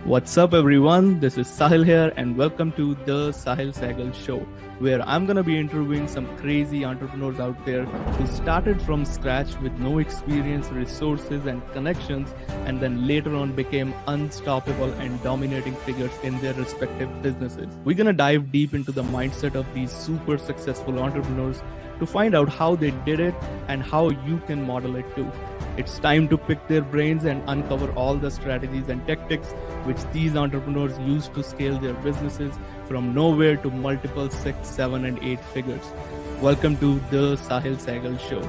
What's up, everyone? This is Sahil here, and welcome to the Sehgal Show, where I'm gonna be interviewing some crazy entrepreneurs out there who started from scratch with no experience, resources, and connections, and then later on became unstoppable and dominating figures in their respective businesses. We're gonna dive deep into the mindset of these super successful entrepreneurs to find out how they did it and how you can model it too. It's time to pick their brains and uncover all the strategies and tactics which these entrepreneurs use to scale their businesses from nowhere to multiple 6, 7, and 8 figures. Welcome to the Sehgal Show.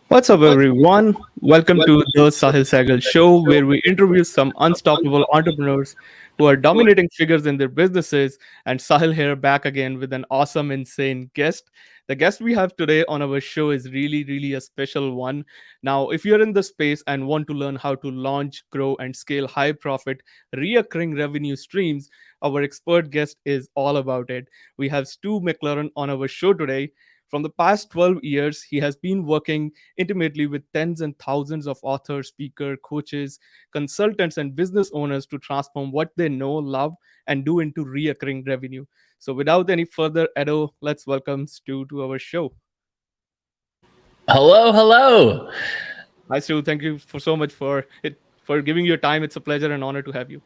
What's up, everyone? Welcome to the Sehgal Show, where we interview some unstoppable entrepreneurs who are dominating figures in their businesses. And Sahil here back again with an awesome, insane guest. The guest we have today on our show is really a special one. Now, if you're in the space and want to learn how to launch, grow, and scale high profit, reoccurring revenue streams, our expert guest is all about it. We have Stu McLaren on our show today. From the past 12 years, he has been working intimately with tens and thousands of authors, speakers, coaches, consultants, and business owners to transform what they know, love, and do into reoccurring revenue. So, without any further ado, let's welcome Stu to our show. Hello. Hi, Stu. Thank you so much for giving your time. It's a pleasure and honor to have you.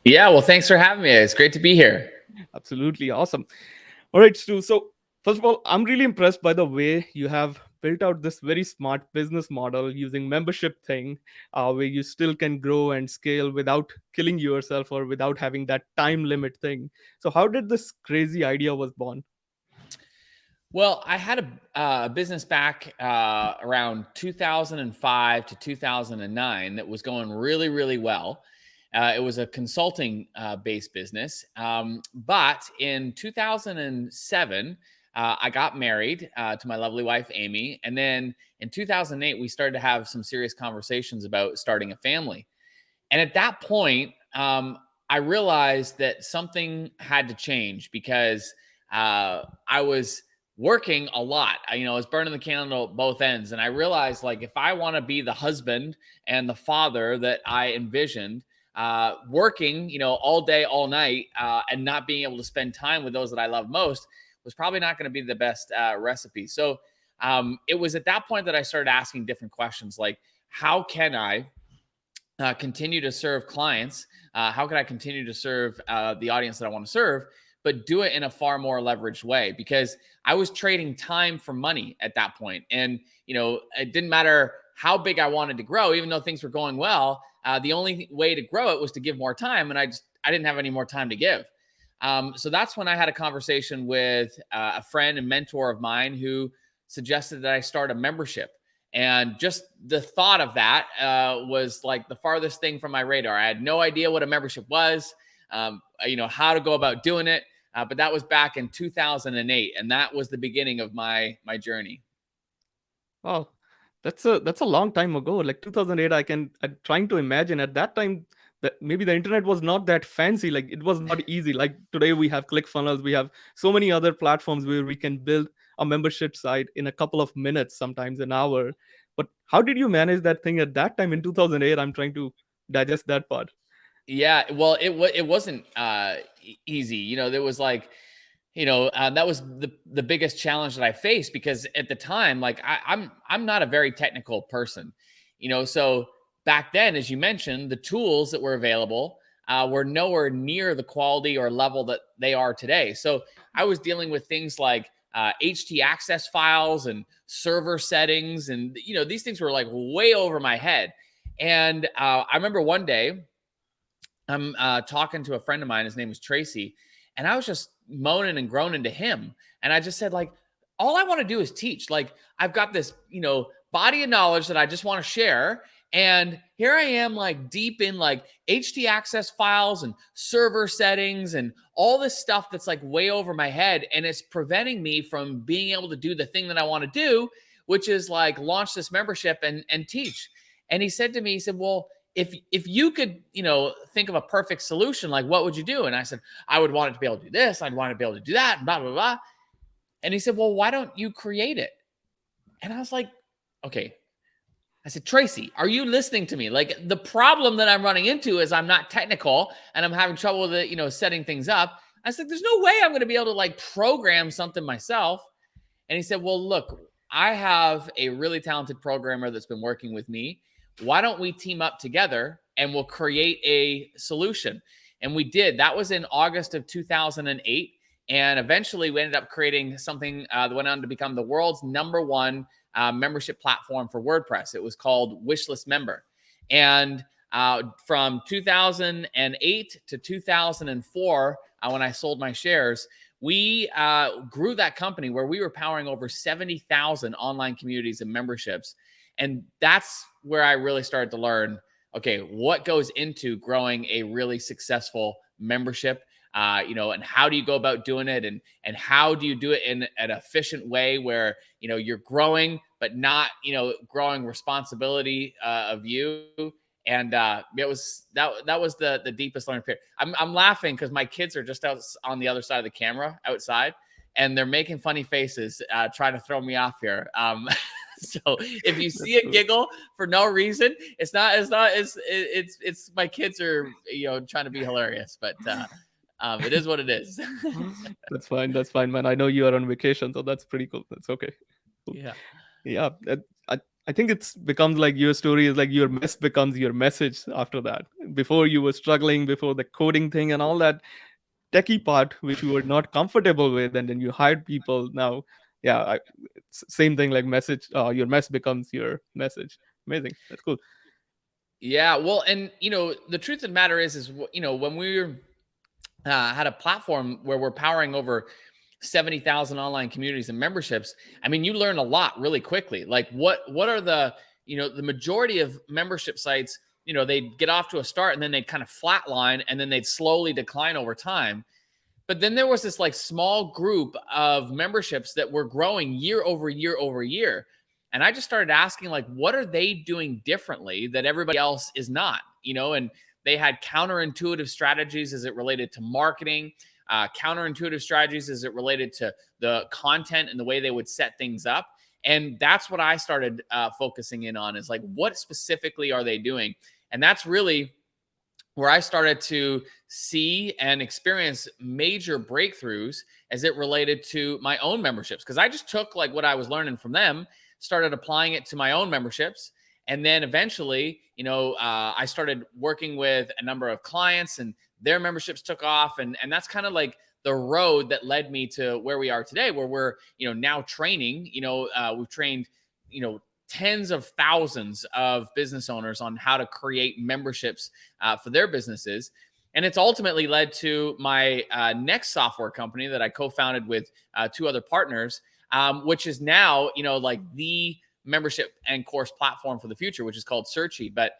Yeah, well, thanks for having me. It's great to be here. Absolutely awesome. All right, Stu. So, first of all, I'm really impressed by the way you have built out this very smart business model using membership thing, where you still can grow and scale without killing yourself or without having that time limit thing. So, how did this crazy idea was born? Well, I had a business back around 2005 to 2009 that was going really well. It was a consulting based business. But in 2007, I got married to my lovely wife, Amy. And then in 2008, we started to have some serious conversations about starting a family. And at that point, I realized that something had to change because I was working a lot. I was burning the candle at both ends. And I realized, like, if I want to be the husband and the father that I envisioned, working, all day, all night, and not being able to spend time with those that I love most was probably not going to be the best recipe. So it was at that point that I started asking different questions, like, how can I continue to serve clients? How can I continue to serve the audience that I want to serve, but do it in a far more leveraged way? Because I was trading time for money at that point. And, it didn't matter how big I wanted to grow, even though things were going well. The only way to grow it was to give more time. And I didn't have any more time to give. So that's when I had a conversation with a friend and mentor of mine who suggested that I start a membership. And just the thought of that was like the farthest thing from my radar. I had no idea what a membership was, how to go about doing it. But that was back in 2008. And that was the beginning of my journey. Wow, that's a long time ago. Like 2008, I'm trying to imagine at that time that maybe the internet was not that fancy. Like it was not easy. Like today we have ClickFunnels, we have so many other platforms where we can build a membership site in a couple of minutes, sometimes an hour. But how did you manage that thing at that time in 2008? I'm trying to digest that part. Yeah, well, it wasn't easy. There was like, that was the biggest challenge that I faced, because at the time, like I'm not a very technical person, so back then, as you mentioned, the tools that were available were nowhere near the quality or level that they are today. So I was dealing with things like HT access files and server settings, and these things were like way over my head. And I remember one day I'm talking to a friend of mine. His name was Tracy. And I was just moaning and groaning to him. And I just said, like, all I want to do is teach. Like, I've got this, body of knowledge that I just want to share. And here I am, like, deep in like HT access files and server settings and all this stuff that's like way over my head. And it's preventing me from being able to do the thing that I want to do, which is like launch this membership and teach. And he said to me, he said, well, if you could, think of a perfect solution, like what would you do? And I said, I would want it to be able to do this. I'd want it to be able to do that, blah, blah, blah. And he said, well, why don't you create it? And I was like, okay. I said, Tracy, are you listening to me? Like, the problem that I'm running into is I'm not technical and I'm having trouble with it, setting things up. I said, there's no way I'm going to be able to like program something myself. And he said, well, look, I have a really talented programmer that's been working with me. Why don't we team up together and we'll create a solution? And we did. That was in August of 2008. And eventually we ended up creating something that went on to become the world's #1 membership platform for WordPress. It was called Wishlist Member. And from 2008 to 2004, when I sold my shares, we grew that company where we were powering over 70,000 online communities and memberships. And that's where I really started to learn, okay, what goes into growing a really successful membership, and how do you go about doing it? And how do you do it in an efficient way where, you're growing, but not, growing responsibility of you. And it was that was the deepest learning period. I'm laughing because my kids are just out on the other side of the camera outside, and they're making funny faces, trying to throw me off here. So if you see a giggle for no reason, it's my kids are trying to be hilarious, but it is what it is. That's fine, man. I know you are on vacation, so that's pretty cool. That's okay. Cool. Yeah. Yeah, I think it's becomes like your story is like your mess becomes your message after that. Before you were struggling, before the coding thing and all that techie part, which you were not comfortable with, and then you hired people. Now, yeah, same thing like message. Your mess becomes your message. Amazing. That's cool. Yeah. Well, and the truth of the matter is when we had a platform where we're powering over 70,000 online communities and memberships, I mean, you learn a lot really quickly. Like what are the majority of membership sites, they'd get off to a start and then they'd kind of flatline and then they'd slowly decline over time. But then there was this like small group of memberships that were growing year over year over year. And I just started asking, like, what are they doing differently that everybody else is not, and they had counterintuitive strategies as it related to marketing, counterintuitive strategies as it related to the content and the way they would set things up. And that's what I started focusing in on, is like, what specifically are they doing? And that's really where I started to see and experience major breakthroughs as it related to my own memberships. Because I just took like what I was learning from them, started applying it to my own memberships. And then eventually, I started working with a number of clients and their memberships took off. And that's kind of like the road that led me to where we are today, where we're, now training, we've trained, tens of thousands of business owners on how to create memberships for their businesses. And it's ultimately led to my next software company that I co-founded with 2 other partners, which is now, like the membership and course platform for the future, which is called Searchy. But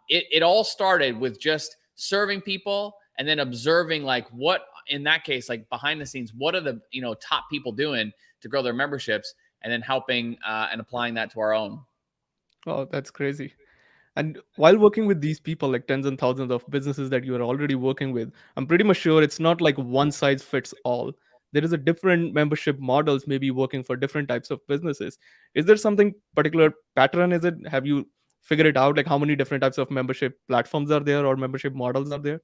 it all started with just serving people and then observing like what, in that case, like behind the scenes, what are the, top people doing to grow their memberships, and then helping and applying that to our own. Oh, that's crazy. And while working with these people, like tens and thousands of businesses that you are already working with, I'm pretty much sure it's not like one size fits all. There is a different membership models maybe working for different types of businesses. Is there something particular pattern? Is it, have you figured it out, like how many different types of membership platforms are there or membership models are there?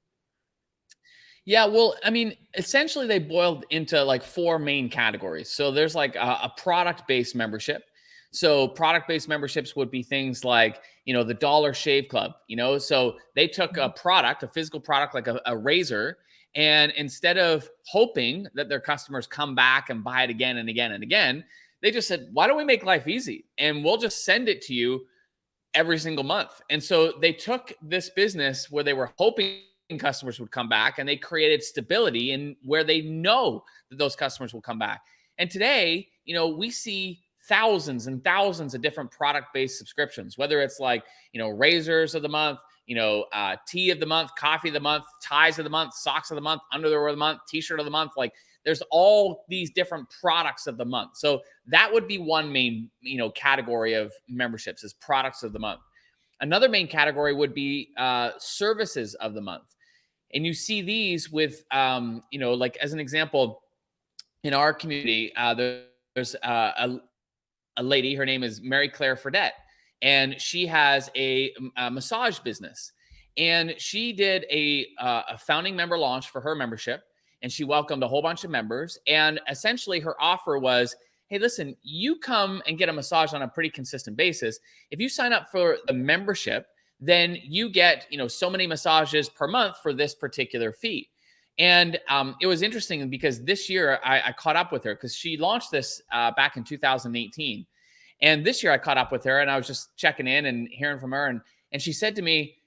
Yeah, well, I mean, essentially they boiled into like 4 main categories. So there's like a product-based membership. So product-based memberships would be things like, the Dollar Shave Club, so they took a product, a physical product like a razor, and instead of hoping that their customers come back and buy it again and again and again, they just said, why don't we make life easy? And we'll just send it to you every single month. And so they took this business where they were hoping customers would come back, and they created stability in where they know that those customers will come back. And today, we see thousands and thousands of different product-based subscriptions, whether it's like, razors of the month, tea of the month, coffee of the month, ties of the month, socks of the month, underwear of the month, t-shirt of the month. Like there's all these different products of the month. So that would be one main, category of memberships, is products of the month. Another main category would be services of the month. And you see these with, like as an example, in our community, there's a lady. Her name is Mary Claire Fredette, and she has a massage business. And she did a founding member launch for her membership, and she welcomed a whole bunch of members. And essentially, her offer was, "Hey, listen, you come and get a massage on a pretty consistent basis. If you sign up for the membership, then you get so many massages per month for this particular fee." And it was interesting because this year I caught up with her because she launched this back in 2018. And this year I caught up with her and I was just checking in and hearing from her. And she said to me,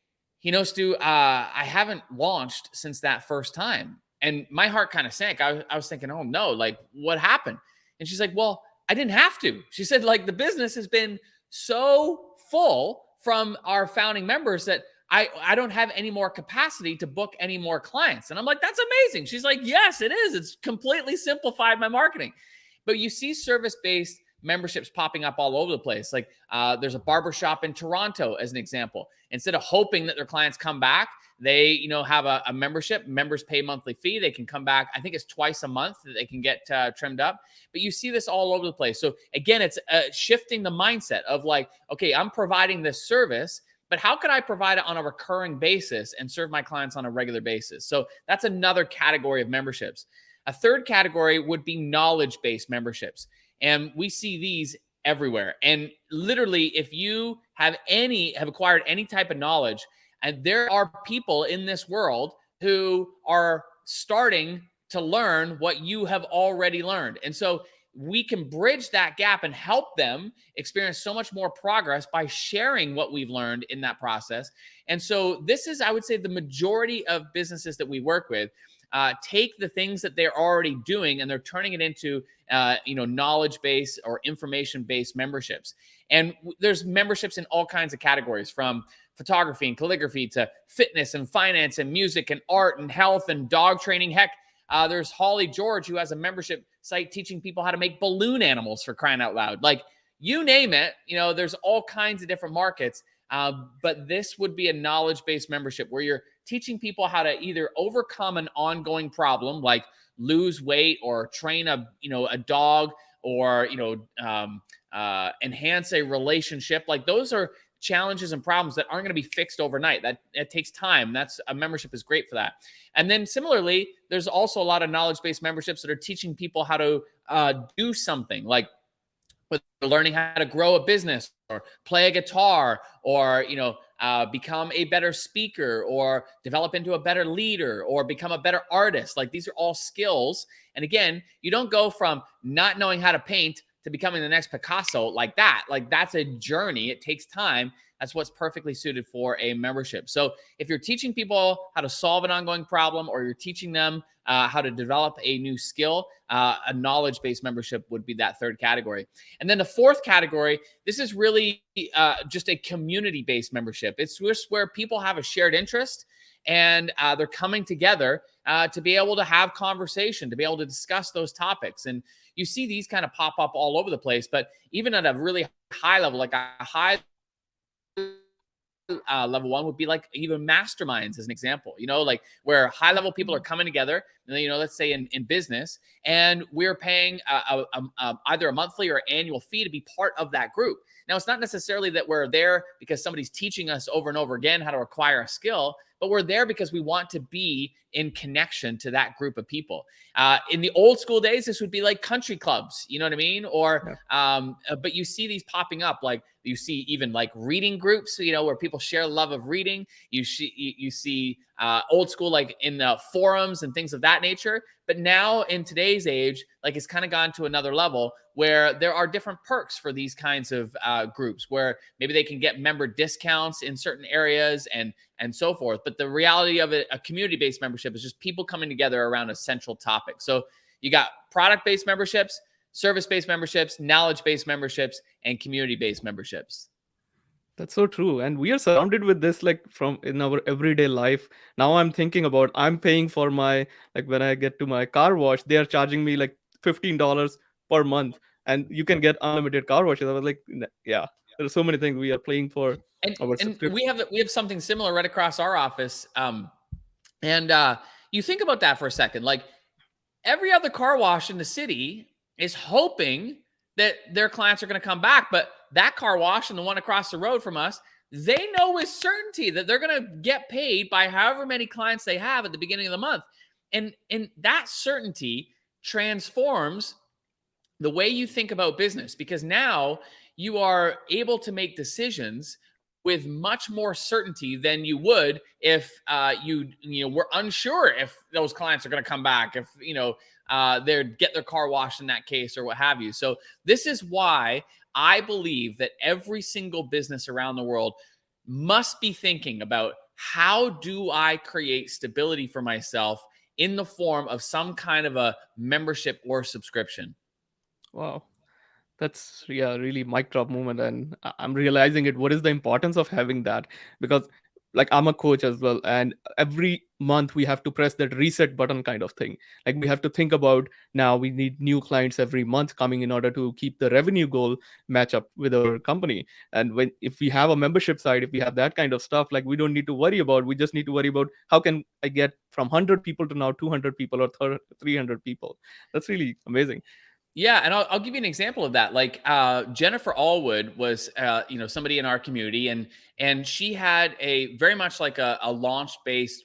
Stu, I haven't launched since that first time. And my heart kind of sank. I was thinking, oh no, like what happened? And she's like, well, I didn't have to. She said, like, the business has been so full from our founding members that I don't have any more capacity to book any more clients. And I'm like, that's amazing. She's like, yes, it is. It's completely simplified my marketing. But you see service-based memberships popping up all over the place. Like there's a barbershop in Toronto, as an example. Instead of hoping that their clients come back, they have a membership. Members pay a monthly fee. They can come back. I think it's twice a month that they can get trimmed up. But you see this all over the place. So again, it's shifting the mindset of like, okay, I'm providing this service, but how could I provide it on a recurring basis and serve my clients on a regular basis? So that's another category of memberships. A third category would be knowledge-based memberships. And we see these everywhere. And literally, if you have acquired any type of knowledge, and there are people in this world who are starting to learn what you have already learned. And so we can bridge that gap and help them experience so much more progress by sharing what we've learned in that process. And so this is, I would say, the majority of businesses that we work with take the things that they're already doing and they're turning it into knowledge-based or information-based memberships. And there's memberships in all kinds of categories, from photography and calligraphy to fitness and finance and music and art and health and dog training. Heck, there's Holly George, who has a membership site teaching people how to make balloon animals, for crying out loud. Like, you name it, there's all kinds of different markets. But this would be a knowledge-based membership where you're teaching people how to either overcome an ongoing problem, like lose weight or train a dog, or enhance a relationship. Like, those are challenges and problems that aren't going to be fixed overnight. That it takes time. That's a membership is great for that. And then similarly, there's also a lot of knowledge-based memberships that are teaching people how to do something, like learning how to grow a business or play a guitar or become a better speaker or develop into a better leader or become a better artist. Like, these are all skills. And again, you don't go from not knowing how to paint to becoming the next Picasso like that. Like, that's a journey. It takes time. That's what's perfectly suited for a membership. So if you're teaching people how to solve an ongoing problem, or you're teaching them how to develop a new skill, a knowledge-based membership would be that third category. And then the fourth category, this is really just a community-based membership. It's just where people have a shared interest and they're coming together to be able to have conversation, to be able to discuss those topics. And you see these kind of pop up all over the place, but even at a really high level, like a high level one would be like even masterminds, as an example, like where high level people are coming together, let's say in business, and we're paying either a monthly or annual fee to be part of that group. Now, it's not necessarily that we're there because somebody's teaching us over and over again how to acquire a skill, but we're there because we want to be in connection to that group of people. In the old school days, this would be like country clubs, you know what I mean? Or, but you see these popping up, like you see even like reading groups, where people share love of reading. You see old school, like in the forums and things of that nature. But now in today's age, like, it's kind of gone to another level where there are different perks for these kinds of groups, where maybe they can get member discounts in certain areas and so forth. But the reality of it, a community-based membership, is just people coming together around a central topic. So you got product-based memberships, service-based memberships, knowledge-based memberships, and community-based memberships. That's so true. And we are surrounded with this, like, from in our everyday life. Now I'm thinking about, I'm paying for my, like, when I get to my car wash, they are charging me like $15 per month, and you can get unlimited car washes. I was like, yeah. There are so many things we are paying for our And subscription. we have something similar right across our office. And you think about that for a second. Like every other car wash in the city is hoping that their clients are going to come back, but that car wash and the one across the road from us, they know with certainty that they're going to get paid by however many clients they have at the beginning of the month. And that certainty transforms the way you think about business, because now you are able to make decisions with much more certainty than you would if you were unsure if those clients are going to come back, if they'd get their car washed in that case or what have you. So this is why I believe that every single business around the world must be thinking about, how do I create stability for myself in the form of some kind of a membership or subscription. Wow. That's, yeah, really mic drop moment, and I'm realizing it. What is the importance of having that? Because like I'm a coach as well, and every month we have to press that reset button kind of thing. Like we have to think about, now we need new clients every month coming in order to keep the revenue goal match up with our company. And when if we have a membership side, if we have that kind of stuff, like we don't need to worry about. We just need to worry about how can I get from 100 people to now 200 people or 300 people. That's really amazing. Yeah, and I'll give you an example of that. Like Jennifer Allwood was, somebody in our community, and she had a very much like a launch based,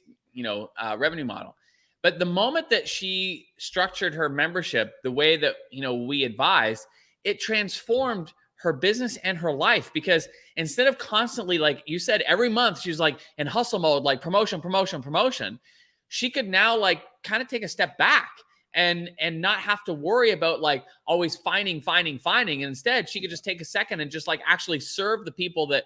revenue model. But the moment that she structured her membership the way that we advised, it transformed her business and her life, because instead of constantly, like you said, every month she's like in hustle mode, like promotion, promotion, promotion, she could now like kind of take a step back and not have to worry about like always finding. And instead she could just take a second and just like actually serve the people that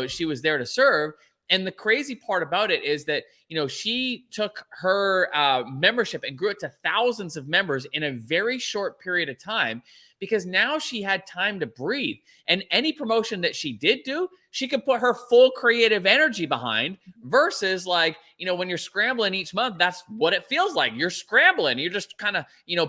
she was there to serve. And the crazy part about it is that she took her membership and grew it to thousands of members in a very short period of time, because now she had time to breathe. And any promotion that she did do, she could put her full creative energy behind, versus like, when you're scrambling each month, that's what it feels like. You're scrambling. You're just kind of,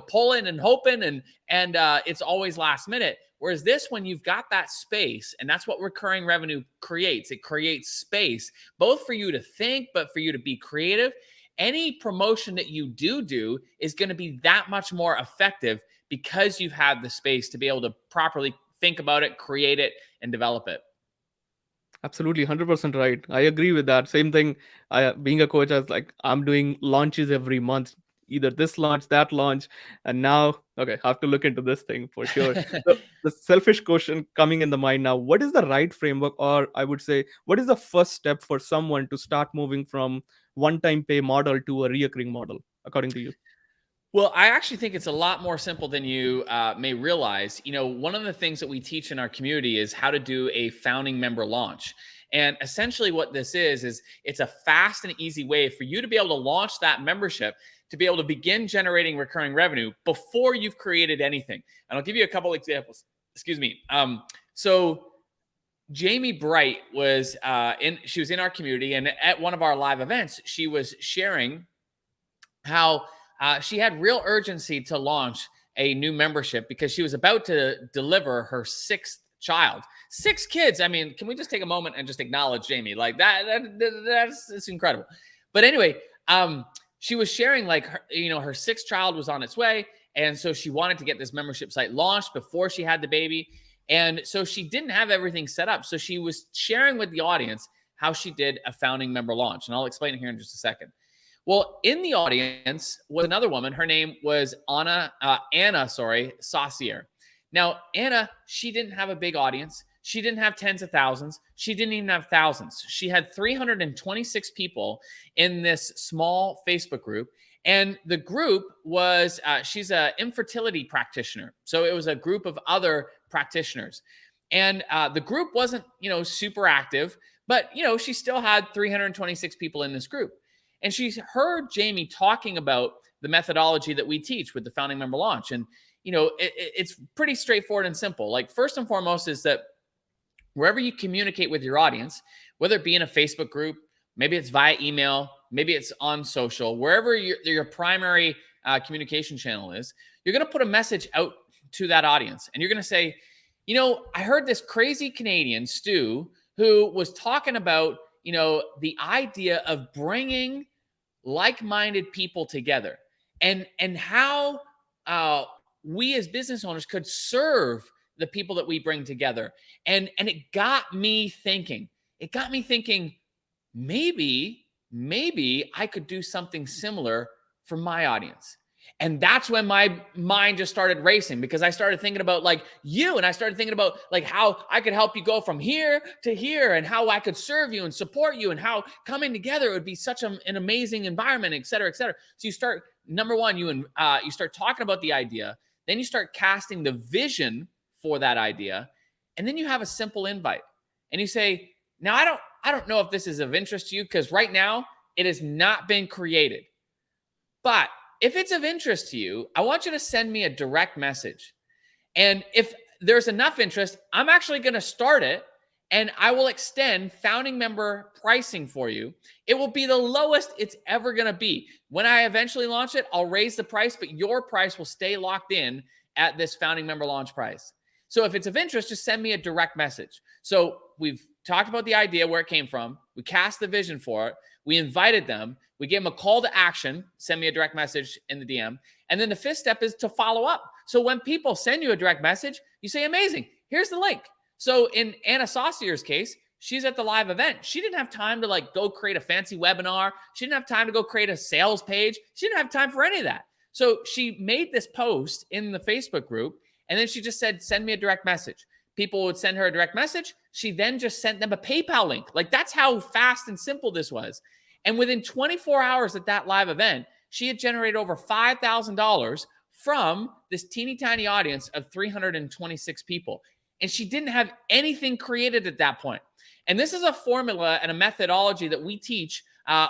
pulling and hoping, and it's always last minute. Whereas this, when you've got that space, and that's what recurring revenue creates, it creates space both for you to think, but for you to be creative. Any promotion that you do is going to be that much more effective, because you've had the space to be able to properly think about it, create it, and develop it. Absolutely, 100% right. I agree with that. Same thing. Being a coach, I was like, I'm doing launches every month, either this launch, that launch, and now, okay, I have to look into this thing for sure. So the selfish question coming in the mind now: what is the right framework, or I would say, what is the first step for someone to start moving from one-time pay model to a recurring model, according to you? Well, I actually think it's a lot more simple than you may realize. One of the things that we teach in our community is how to do a founding member launch. And essentially what this is it's a fast and easy way for you to be able to launch that membership, to be able to begin generating recurring revenue before you've created anything. And I'll give you a couple examples. Excuse me. So Jamie Bright was she was in our community, and at one of our live events, she was sharing how she had real urgency to launch a new membership, because she was about to deliver her sixth child. 6 kids. I mean, can we just take a moment and just acknowledge Jamie? Like that's incredible. But anyway, she was sharing like her sixth child was on its way, and so she wanted to get this membership site launched before she had the baby. And so she didn't have everything set up. So she was sharing with the audience how she did a founding member launch. And I'll explain it here in just a second. Well, in the audience was another woman. Her name was Anna Saucier. Now, Anna, she didn't have a big audience. She didn't have tens of thousands. She didn't even have thousands. She had 326 people in this small Facebook group. And the group was, she's an infertility practitioner. So it was a group of other practitioners. And the group wasn't, super active, but, she still had 326 people in this group. And she heard Jamie talking about the methodology that we teach with the founding member launch. And, it's pretty straightforward and simple. Like, first and foremost is that wherever you communicate with your audience, whether it be in a Facebook group, maybe it's via email, maybe it's on social, wherever your primary communication channel is, you're going to put a message out to that audience. And you're going to say, I heard this crazy Canadian, Stu, who was talking about, the idea of bringing like-minded people together and how we as business owners could serve the people that we bring together. And it got me thinking. It got me thinking, maybe I could do something similar for my audience. And that's when my mind just started racing, because I started thinking about like you, and I started thinking about like how I could help you go from here to here, and how I could serve you and support you, and how coming together would be such an amazing environment, et cetera, et cetera. So you start, number one, you start talking about the idea, then you start casting the vision for that idea, and then you have a simple invite, and you say, now I don't know if this is of interest to you, because right now it has not been created, but if it's of interest to you, I want you to send me a direct message. And if there's enough interest, I'm actually going to start it, and I will extend founding member pricing for you. It will be the lowest it's ever going to be. When I eventually launch it, I'll raise the price, but your price will stay locked in at this founding member launch price. So if it's of interest, just send me a direct message. So we've talked about the idea, where it came from. We cast the vision for it. We invited them. We gave them a call to action. Send me a direct message in the DM. And then the fifth step is to follow up. So when people send you a direct message, you say, amazing, here's the link. So in Anna Saucier's case, she's at the live event. She didn't have time to like go create a fancy webinar. She didn't have time to go create a sales page. She didn't have time for any of that. So she made this post in the Facebook group, and then she just said, send me a direct message. People would send her a direct message. She then just sent them a PayPal link. Like, that's how fast and simple this was. And within 24 hours at that live event, she had generated over $5,000 from this teeny tiny audience of 326 people. And she didn't have anything created at that point. And this is a formula and a methodology that we teach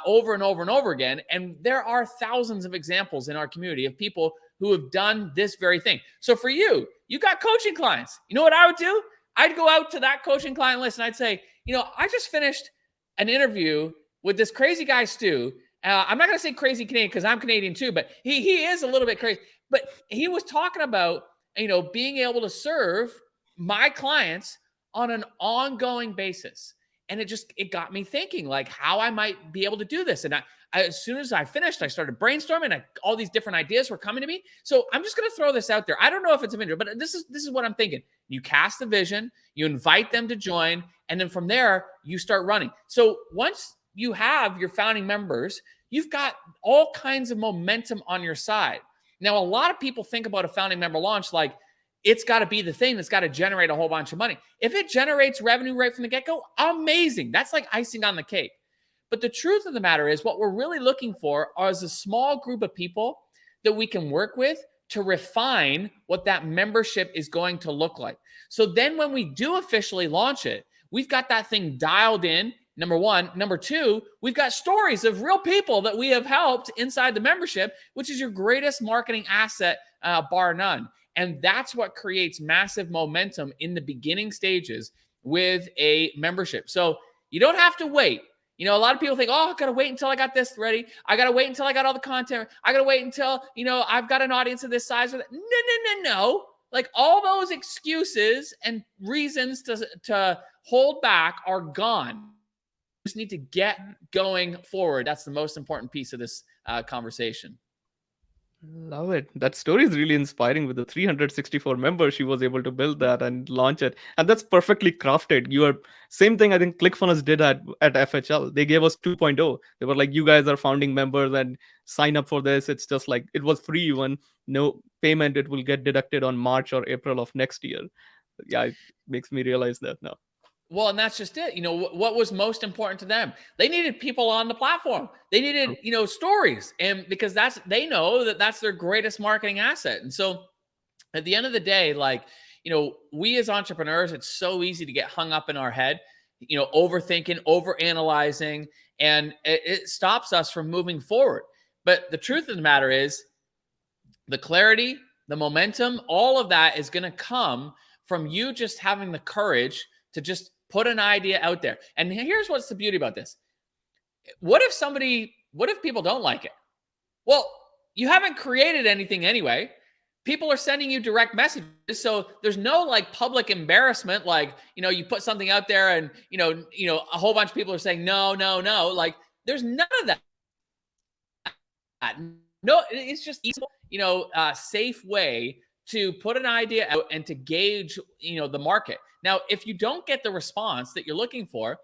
over and over and over again. And there are thousands of examples in our community of people who have done this very thing. So for you, you got coaching clients. You know what I would do? I'd go out to that coaching client list and I'd say, I just finished an interview with this crazy guy, Stu. I'm not going to say crazy Canadian, because I'm Canadian too, but he is a little bit crazy. But he was talking about, being able to serve my clients on an ongoing basis. And it got me thinking like how I might be able to do this. And as soon as I finished, I started brainstorming. All these different ideas were coming to me. So I'm just going to throw this out there. I don't know if it's of interest, but this is what I'm thinking. You cast the vision, you invite them to join, and then from there, you start running. So once you have your founding members, you've got all kinds of momentum on your side. Now, a lot of people think about a founding member launch like it's got to be the thing that's got to generate a whole bunch of money. If it generates revenue right from the get-go, amazing. That's like icing on the cake. But the truth of the matter is, what we're really looking for is a small group of people that we can work with to refine what that membership is going to look like. So then when we do officially launch it, we've got that thing dialed in, number one. Number two, we've got stories of real people that we have helped inside the membership, which is your greatest marketing asset, bar none. And that's what creates massive momentum in the beginning stages with a membership. So you don't have to wait. A lot of people think, I got to wait until I got this ready. I got to wait until I got all the content. I got to wait until, I've got an audience of this size. No. Like, all those excuses and reasons to hold back are gone. You just need to get going forward. That's the most important piece of this conversation. Love it. That story is really inspiring. With the 364 members, she was able to build that and launch it. And that's perfectly crafted. You are same thing I think ClickFunnels did at FHL. They gave us 2.0. They were like, you guys are founding members and sign up for this. It's just like, it was free even. No payment. It will get deducted on March or April of next year. Yeah, it makes me realize that now. Well, and that's just it. What was most important to them? They needed people on the platform. They needed, stories. And because they know that that's their greatest marketing asset. And so at the end of the day, like, we as entrepreneurs, it's so easy to get hung up in our head, overthinking, overanalyzing, and it stops us from moving forward. But the truth of the matter is, the clarity, the momentum, all of that is going to come from you just having the courage to just put an idea out there. And here's what's the beauty about this. What if people don't like it? Well, you haven't created anything anyway. people are sending you direct messages. So there's no like public embarrassment. Like, you put something out there and, a whole bunch of people are saying, no, no, no. Like there's none of that. No, it's just safe way to put an idea out and to gauge, the market. Now, if you don't get the response that you're looking for,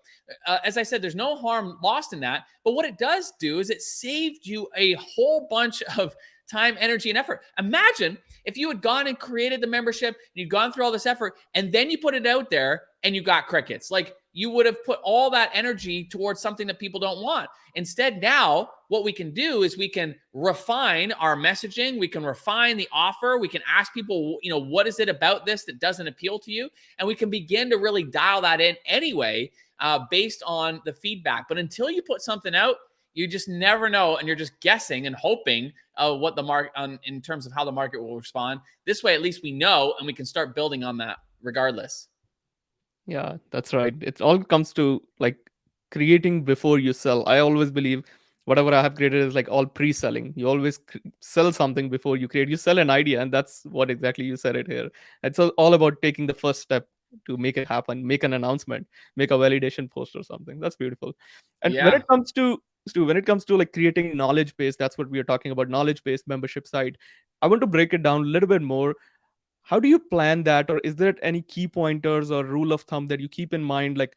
as I said, there's no harm lost in that. But what it does do is it saved you a whole bunch of time, energy, and effort. Imagine if you had gone and created the membership, and you'd gone through all this effort, and then you put it out there and you got crickets. Like you would have put all that energy towards something that people don't want. Instead, now what we can do is we can refine our messaging. We can refine the offer. We can ask people, what is it about this that doesn't appeal to you? And we can begin to really dial that in anyway, based on the feedback. But until you put something out, you just never know. And you're just guessing and hoping what the market in terms of how the market will respond. This way, at least we know, and we can start building on that regardless. Yeah, that's right. It all comes to like creating before you sell. I always believe whatever I have created is like all pre-selling. You always sell something before you create. You sell an idea, and that's what exactly you said it here. It's all about taking the first step to make it happen, make an announcement, make a validation post or something. That's beautiful. And when Yeah. it comes to Stu, when it comes to like creating knowledge base, that's what we are talking about, knowledge based membership site. I want to break it down a little bit more. How do you plan that, or is there any key pointers or rule of thumb that you keep in mind, like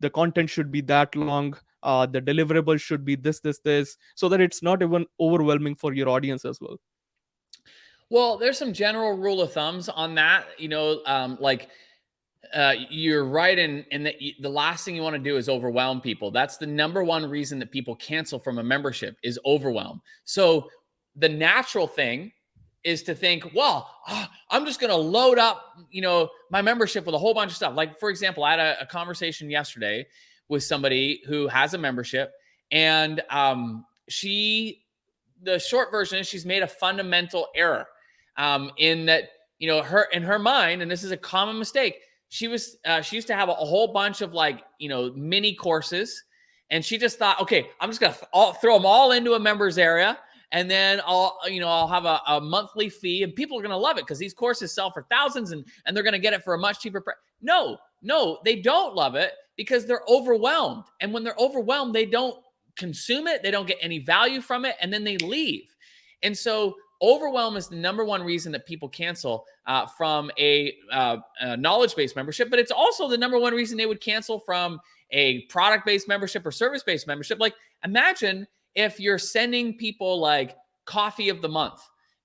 the content should be that long, the deliverables should be this, so that it's not even overwhelming for your audience as well? Well, there's some general rule of thumbs on that. You're right in that the last thing you want to do is overwhelm people. That's the number one reason that people cancel from a membership is overwhelm. So the natural thing is to think, well, I'm just going to load up, my membership with a whole bunch of stuff. Like, for example, I had a conversation yesterday with somebody who has a membership, and the short version is she's made a fundamental error, in that, in her mind, and this is a common mistake. She used to have a whole bunch of like, mini courses, and she just thought, okay, I'm just going to throw them all into a members area. And then I'll have a monthly fee, and people are going to love it because these courses sell for thousands, and they're going to get it for a much cheaper price. No, they don't love it because they're overwhelmed. And when they're overwhelmed, they don't consume it. They don't get any value from it. And then they leave. And so overwhelm is the number one reason that people cancel from a knowledge-based membership, but it's also the number one reason they would cancel from a product-based membership or service-based membership. Like, imagine if you're sending people like coffee of the month,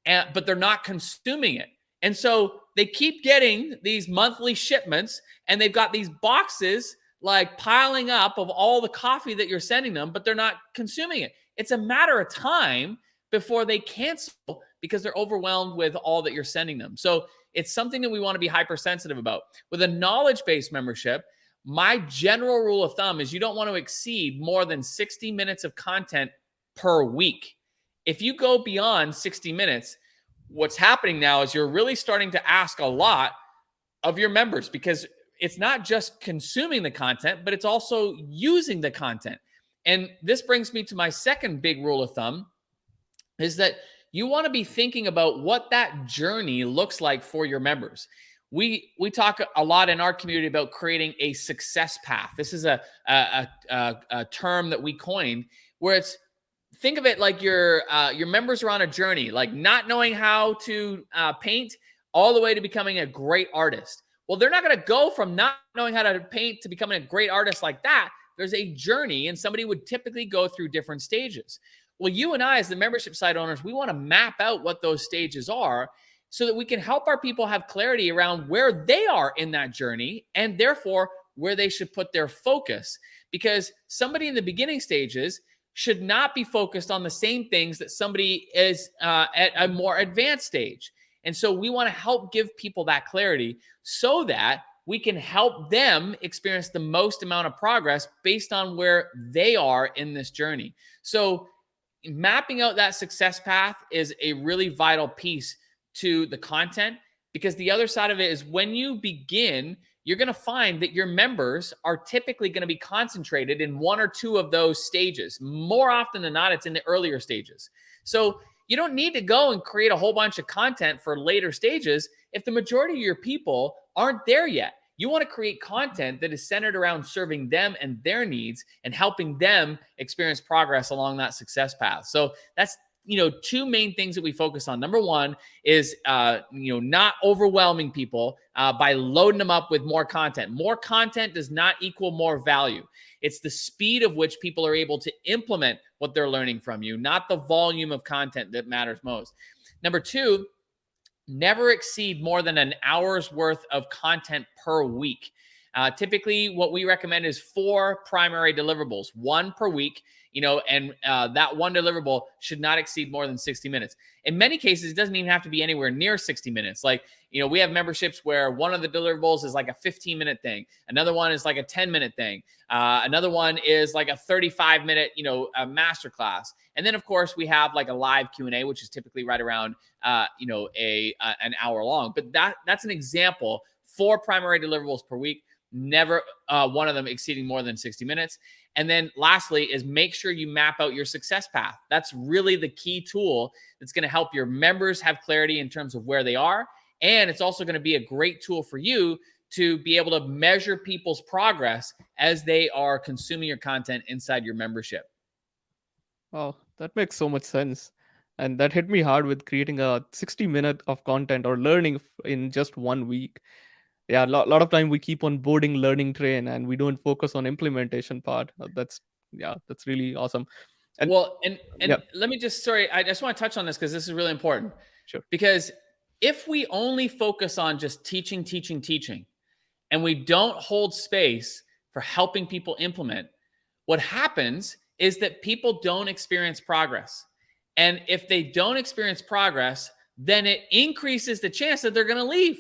but they're not consuming it. And so they keep getting these monthly shipments, and they've got these boxes like piling up of all the coffee that you're sending them, but they're not consuming it. It's a matter of time before they cancel because they're overwhelmed with all that you're sending them. So it's something that we want to be hypersensitive about. With a knowledge-based membership, my general rule of thumb is you don't want to exceed more than 60 minutes of content per week. If you go beyond 60 minutes, what's happening now is you're really starting to ask a lot of your members, because it's not just consuming the content, but it's also using the content. And this brings me to my second big rule of thumb, is that you want to be thinking about what that journey looks like for your members. We talk a lot in our community about creating a success path. This is a term that we coined, where it's, think of it like your members are on a journey, like not knowing how to paint all the way to becoming a great artist. Well, they're not going to go from not knowing how to paint to becoming a great artist like that. There's a journey, and somebody would typically go through different stages. Well, you and I, as the membership site owners, we want to map out what those stages are so that we can help our people have clarity around where they are in that journey, and therefore where they should put their focus. Because somebody in the beginning stages should not be focused on the same things that somebody is at a more advanced stage. And so we want to help give people that clarity so that we can help them experience the most amount of progress based on where they are in this journey. So mapping out that success path is a really vital piece to the content, because the other side of it is when you begin, you're going to find that your members are typically going to be concentrated in one or two of those stages. More often than not, it's in the earlier stages. So you don't need to go and create a whole bunch of content for later stages if the majority of your people aren't there yet. You want to create content that is centered around serving them and their needs and helping them experience progress along that success path. So that's, two main things that we focus on. Number one is, not overwhelming people by loading them up with more content. More content does not equal more value. It's the speed of which people are able to implement what they're learning from you, not the volume of content that matters most. Number two, never exceed more than an hour's worth of content per week. Typically, what we recommend is 4 primary deliverables, 1 per week, and that one deliverable should not exceed more than 60 minutes. In many cases, it doesn't even have to be anywhere near 60 minutes. Like, we have memberships where one of the deliverables is like a 15-minute thing. Another one is like a 10-minute thing. Another one is like a 35-minute, a masterclass. And then, of course, we have like a live Q&A, which is typically right around, an hour long. But that's an example. 4 primary deliverables per week. Never one of them exceeding more than 60 minutes. And then lastly is make sure you map out your success path. That's really the key tool that's going to help your members have clarity in terms of where they are. And it's also going to be a great tool for you to be able to measure people's progress as they are consuming your content inside your membership. Oh, that makes so much sense. And that hit me hard with creating a 60-minute of content or learning in just 1 week. Yeah, lot of time we keep on boarding learning train and we don't focus on implementation part. That's really awesome. And Well, and yeah, let me just, I just want to touch on this because this is really important. sure. Because if we only focus on just teaching, and we don't hold space for helping people implement, what happens is that people don't experience progress. And if they don't experience progress, then it increases the chance that they're going to leave.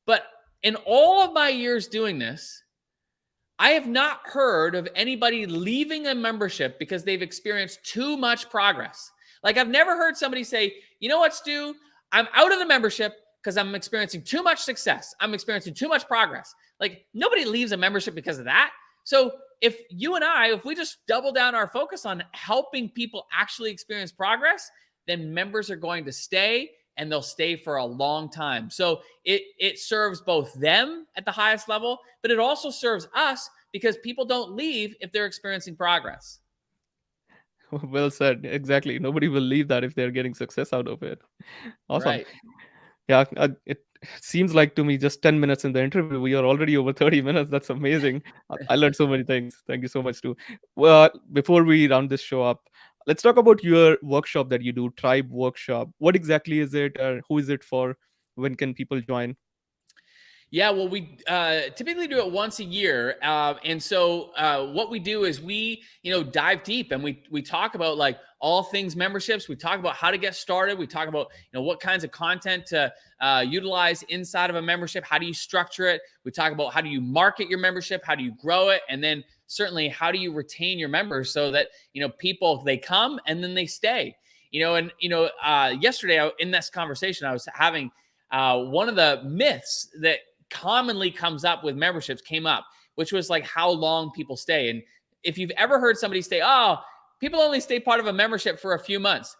But in all of my years doing this, I have not heard of anybody leaving a membership because they've experienced too much progress. Like, I've never heard somebody say, you know what, Stu, I'm out of the membership because I'm experiencing too much success. I'm experiencing too much progress. Like, nobody leaves a membership because of that. So if you and I, if we just double down our focus on helping people actually experience progress, then members are going to stay, and they'll stay for a long time. So it serves both them at the highest level, but it also serves us because people don't leave if they're experiencing progress. Well said. Exactly. Nobody will leave that if they're getting success out of it. Awesome. Right. Yeah, it seems like to me just 10 minutes in the interview, we are already over 30 minutes. That's amazing. I learned so many things. Thank you so much, too. Well, before we round this show up, let's talk about your workshop that you do, Tribe Workshop. What exactly is it? Who is it for? When can people join? Yeah, well, we typically do it once a year, and so what we do is we, dive deep and we talk about like all things memberships. We talk about how to get started. We talk about what kinds of content to utilize inside of a membership. How do you structure it? We talk about how do you market your membership? How do you grow it? And then certainly how do you retain your members so that people, they come and then they stay. Yesterday in this conversation I was having, one of the myths that commonly comes up with memberships came up, which was like how long people stay. And if you've ever heard somebody say, oh, people only stay part of a membership for a few months,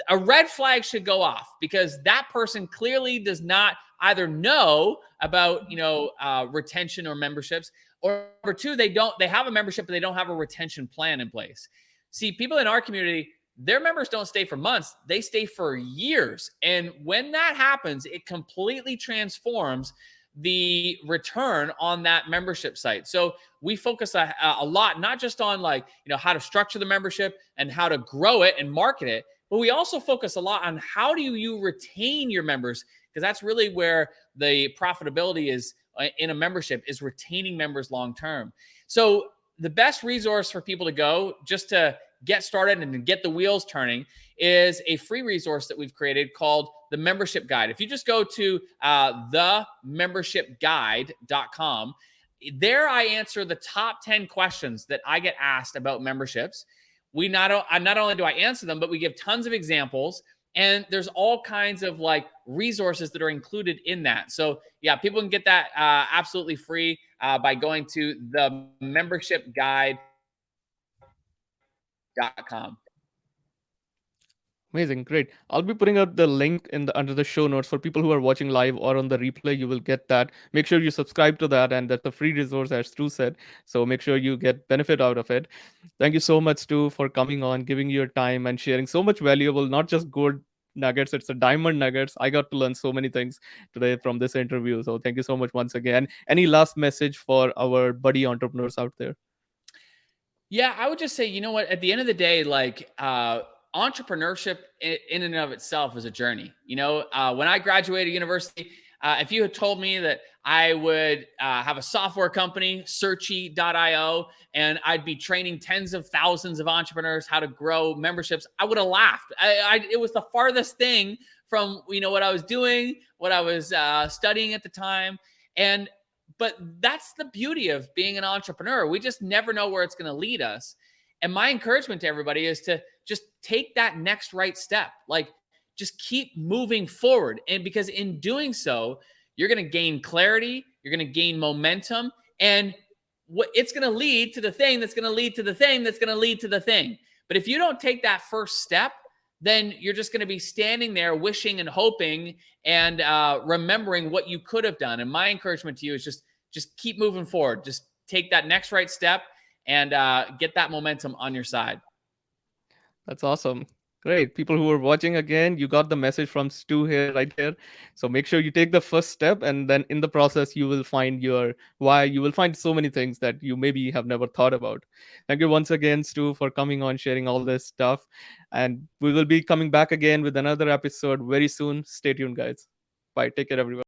a red flag should go off, because that person clearly does not either know about, retention or memberships, or number two, they have a membership, but they don't have a retention plan in place. See, people in our community, their members don't stay for months, they stay for years. And when that happens, it completely transforms the return on that membership site. So we focus a lot, not just on like, how to structure the membership and how to grow it and market it, but we also focus a lot on how do you retain your members, because that's really where the profitability is in a membership, is retaining members long term. So the best resource for people to go just to get started and to get the wheels turning is a free resource that we've created called the Membership Guide. If you just go to themembershipguide.com, there I answer the top 10 questions that I get asked about memberships. Not only do I answer them, but we give tons of examples, and there's all kinds of like resources that are included in that. So yeah, people can get that absolutely free by going to themembershipguide.com. Amazing, great. I'll be putting out the link in the under the show notes for people who are watching live or on the replay. You will get that. Make sure you subscribe to that, and that's a free resource, as Stu said. So make sure you get benefit out of it. Thank you so much, Stu, for coming on, giving your time, and sharing so much valuable, not just gold nuggets, it's a diamond nuggets. I got to learn so many things today from this interview. So thank you so much once again. Any last message for our buddy entrepreneurs out there? Yeah, I would just say, you know what, at the end of the day, like entrepreneurship in and of itself is a journey. When I graduated university, if you had told me that I would have a software company, Searchy.io, and I'd be training tens of thousands of entrepreneurs how to grow memberships, I would have laughed. It was the farthest thing from what I was doing, what I was studying at the time, and but that's the beauty of being an entrepreneur. We just never know where it's going to lead us. And my encouragement to everybody is to just take that next right step. Like, just keep moving forward. And because in doing so, you're going to gain clarity, you're going to gain momentum, and what it's going to lead to the thing that's going to lead to the thing that's going to lead to the thing. But if you don't take that first step, then you're just going to be standing there wishing and hoping and remembering what you could have done. And my encouragement to you is just keep moving forward. Just take that next right step and get that momentum on your side. That's awesome. Great. People who are watching again, you got the message from Stu here, right here. So make sure you take the first step, and then in the process, you will find your why. You will find so many things that you maybe have never thought about. Thank you once again, Stu, for coming on, sharing all this stuff. And we will be coming back again with another episode very soon. Stay tuned, guys. Bye. Take care, everyone.